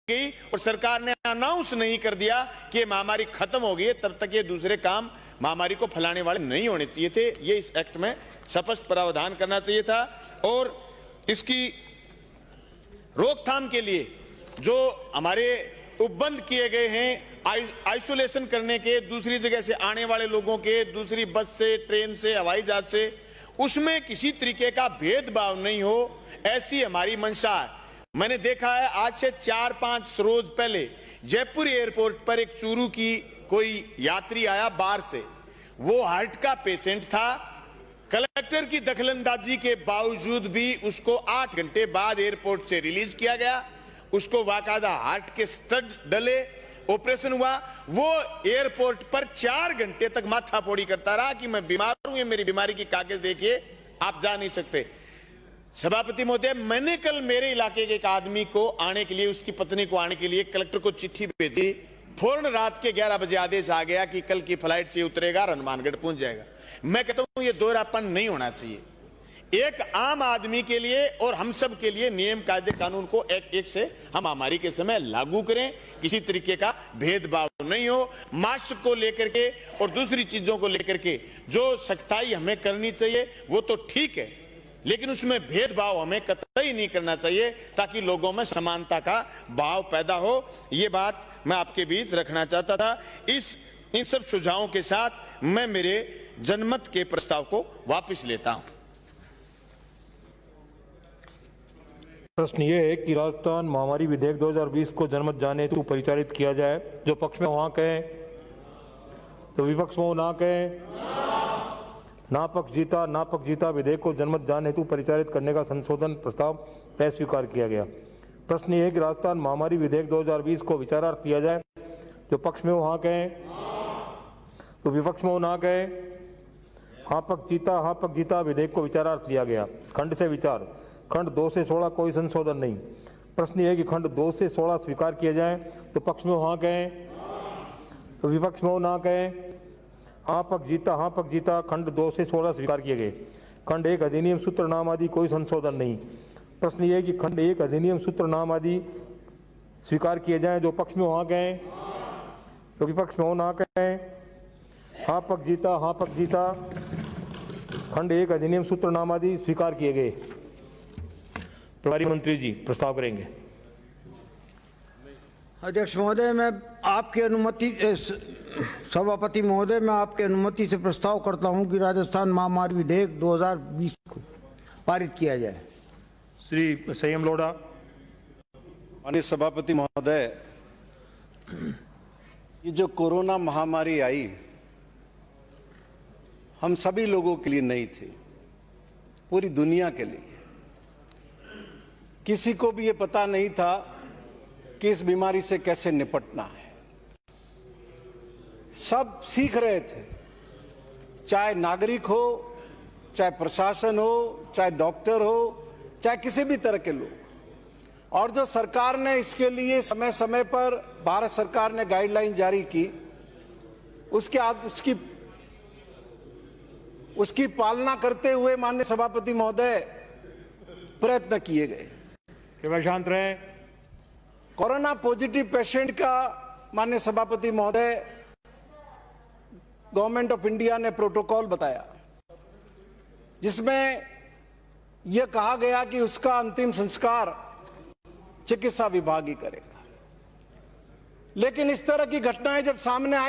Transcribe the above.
गई और सरकार ने अनाउंस नहीं कर दिया कि महामारी खत्म हो गई है, तब तक ये दूसरे काम महामारी को फैलाने वाले नहीं होने चाहिए थे। ये इस एक्ट में स्पष्ट प्रावधान करना चाहिए था। और इसकी रोकथाम के लिए जो हमारे उपबंध किए गए हैं, आइसोलेशन करने के, दूसरी जगह से आने वाले लोगों के, दूसरी बस से, ट्रेन से, हवाई जहाज से, उसमें किसी तरीके का भेदभाव नहीं हो, ऐसी हमारी मंशा है। मैंने देखा है आज से 4-5 रोज पहले जयपुर एयरपोर्ट पर एक चूरू की कोई यात्री आया बाहर से, वो हार्ट का पेशेंट था। कलेक्टर की दखलंदाजी के बावजूद भी उसको 8 घंटे बाद एयरपोर्ट से रिलीज किया गया। उसको बाकायदा हार्ट के स्टड डले, ऑपरेशन हुआ। वो एयरपोर्ट पर 4 घंटे तक माथा फोड़ी करता रहा कि मैं बीमार हूं, ये मेरी बीमारी की कागज देखिए, आप जा नहीं सकते। सभापति महोदय, मैंने कल मेरे इलाके के एक आदमी को आने के लिए, उसकी पत्नी को आने के लिए कलेक्टर को चिट्ठी भेजी। फौरन रात के 11 बजे आदेश आ गया कि कल की फ्लाइट से उतरेगा, हनुमानगढ़ पहुंच जाएगा। मैं कहता हूं ये दोहरापन नहीं होना चाहिए। एक आम आदमी के लिए और हम सब के लिए नियम कायदे कानून को एक से हम महामारी के समय लागू करें, किसी तरीके का भेदभाव नहीं हो। मास्क को लेकर के और दूसरी चीजों को लेकर के जो सख्ताई हमें करनी चाहिए वो तो ठीक है, लेकिन उसमें भेदभाव हमें कतई नहीं करना चाहिए ताकि लोगों में समानता का भाव पैदा हो। ये बात मैं आपके बीच रखना चाहता था। इन सब सुझावों के साथ मैं मेरे जनमत के प्रस्ताव को वापस लेता हूं। प्रश्न ये है कि राजस्थान महामारी विधेयक 2020 को जनमत जाने हेतु परिचालित किया जाए। जो पक्ष में वहां कहें, तो विपक्ष में ना कहें। ना पक्ष जीता विधेयक को जनमत जाने हेतु परिचालित करने का संशोधन प्रस्ताव अस्वीकार किया गया। प्रश्न ये है कि राजस्थान महामारी विधेयक 2020 को विचारार्थ किया जाए। जो पक्ष में वहां कहें, तो विपक्ष में ना कहें। हाँ पक्ष जीता विधेयक को विचारार्थ लिया गया। खंड से विचार, खंड 2 से 16 कोई संशोधन नहीं। प्रश्न यह है कि खंड 2 से 16 स्वीकार किए जाएं। तो पक्ष में हाँ कहें, तो विपक्ष में ना कहें। हाँ पक्ष जीता खंड 2 से 16 स्वीकार किए गए। खंड 1 अधिनियम सूत्र नाम आदि कोई संशोधन नहीं। प्रश्न यह है कि खंड 1 अधिनियम सूत्र नाम आदि स्वीकार किए जाएं। जो पक्ष में हाँ कहें, तो विपक्ष में ना कहें। हाँ पक्ष जीता खंड 1 अधिनियम सूत्र नाम आदि स्वीकार किए गए। प्रभारी मंत्री जी प्रस्ताव करेंगे। अध्यक्ष महोदय, मैं आपकी अनुमति, सभापति महोदय, मैं आपकी अनुमति से प्रस्ताव करता हूं कि राजस्थान महामारी विधेयक 2020 को पारित किया जाए। श्री संयम लोढ़ा। माननीय सभापति महोदय, ये जो कोरोना महामारी आई हम सभी लोगों के लिए नहीं थी, पूरी दुनिया के लिए। किसी को भी ये पता नहीं था कि इस बीमारी से कैसे निपटना है। सब सीख रहे थे, चाहे नागरिक हो, चाहे प्रशासन हो, चाहे डॉक्टर हो, चाहे किसी भी तरह के लोग। और जो सरकार ने इसके लिए समय समय पर भारत सरकार ने गाइडलाइन जारी की, उसकी पालना करते हुए माननीय सभापति महोदय प्रयत्न किए गए। कृपया शांत रहें। कोरोना पॉजिटिव पेशेंट का माननीय सभापति महोदय गवर्नमेंट ऑफ इंडिया ने प्रोटोकॉल बताया, जिसमें यह कहा गया कि उसका अंतिम संस्कार चिकित्सा विभाग ही करेगा। लेकिन इस तरह की घटनाएं जब सामने आई